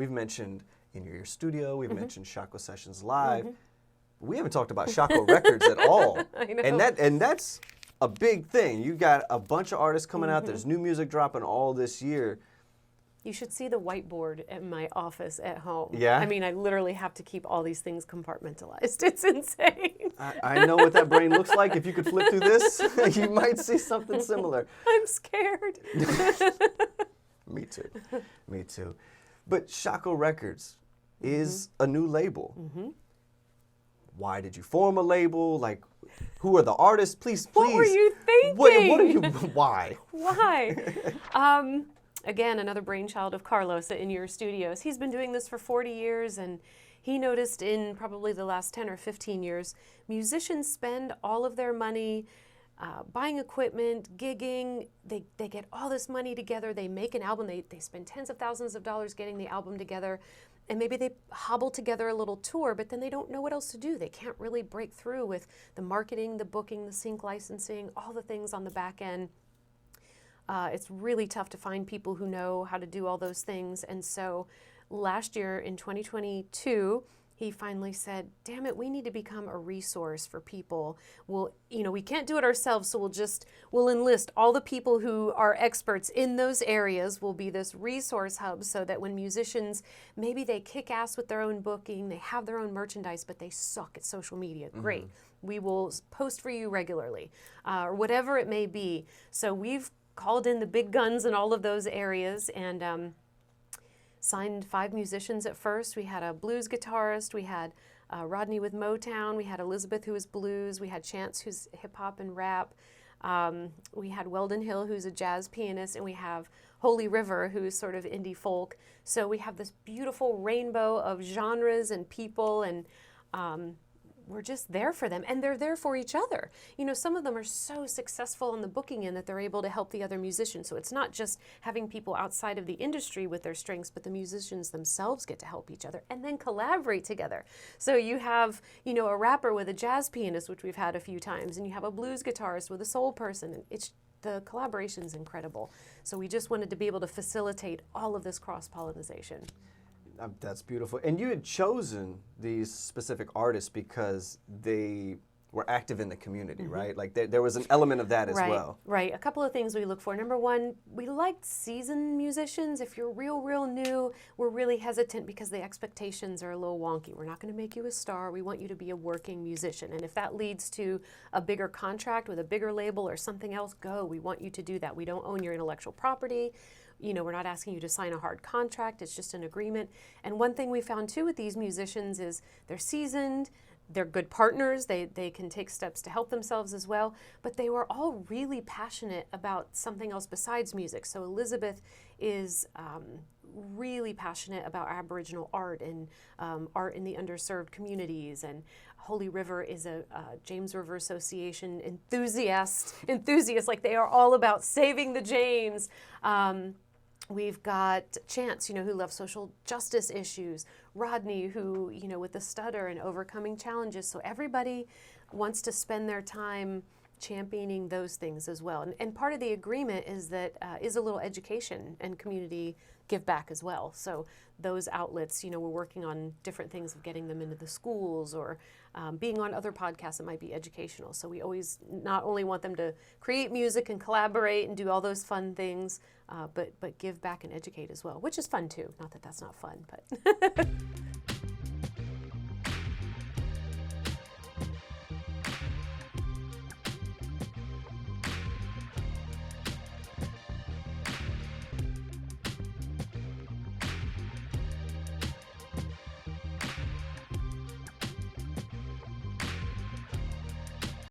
we've mentioned In Your Studio, we've mentioned Shockoe Sessions Live. We haven't talked about Shockoe Records at all. I know. And that's a big thing. You got a bunch of artists coming out. There's new music dropping all this year. You should see the whiteboard in my office at home. Yeah? I mean, I literally have to keep all these things compartmentalized. It's insane. I know what that brain looks like. If you could flip through this, you might see something similar. I'm scared. Me too. Me too. But Shockoe Records is a new label. Why did you form a label? Like, who are the artists? Please. What were you thinking? What are you, why? Why? Again, another brainchild of Carlos at In Your Studios. He's been doing this for 40 years, and he noticed in probably the last 10 or 15 years, musicians spend all of their money buying equipment, gigging. They get all this money together. They make an album. They spend tens of thousands of dollars getting the album together. And maybe they hobble together a little tour, but then they don't know what else to do. They can't really break through with the marketing, the booking, the sync licensing, all the things on the back end. It's really tough to find people who know how to do all those things. And so last year in 2022, he finally said, damn it, we need to become a resource for people. We can't do it ourselves, so we'll enlist all the people who are experts in those areas. Will be this resource hub so that when musicians, maybe they kick ass with their own booking, they have their own merchandise, but they suck at social media. Great. We will post for you regularly, or whatever it may be. So we've called in the big guns in all of those areas and signed 5 musicians at first. We had a blues guitarist, we had Rodney with Motown, we had Elizabeth who was blues, we had Chance who's hip hop and rap, we had Weldon Hill who's a jazz pianist, and we have Holy River who's sort of indie folk. So we have this beautiful rainbow of genres and people, and we're just there for them, and they're there for each other. Some of them are so successful in the booking end that they're able to help the other musicians. So it's not just having people outside of the industry with their strengths, but the musicians themselves get to help each other and then collaborate together. So you have, a rapper with a jazz pianist, which we've had a few times, and you have a blues guitarist with a soul person, and the collaboration's incredible. So we just wanted to be able to facilitate all of this cross-pollination. That's beautiful. And you had chosen these specific artists because they were active in the community, right? Like there was an element of that as well. Right. A couple of things we look for. Number one, we liked seasoned musicians. If you're real new, we're really hesitant because the expectations are a little wonky. We're not going to make you a star. We want you to be a working musician. And if that leads to a bigger contract with a bigger label or something else, go. We want you to do that. We don't own your intellectual property. We're not asking you to sign a hard contract. It's just an agreement. And one thing we found too with these musicians is they're seasoned, they're good partners, they can take steps to help themselves as well, but they were all really passionate about something else besides music. So Elizabeth is really passionate about Aboriginal art and art in the underserved communities, and Holy River is a James River Association enthusiast, like they are all about saving the James. We've got Chance, who loves social justice issues. Rodney, who, with the stutter and overcoming challenges. So everybody wants to spend their time championing those things as well. And part of the agreement is that is a little education and community give back as well. So those outlets, we're working on different things of getting them into the schools or being on other podcasts that might be educational. So we always not only want them to create music and collaborate and do all those fun things, but give back and educate as well, which is fun too. Not that that's not fun, but.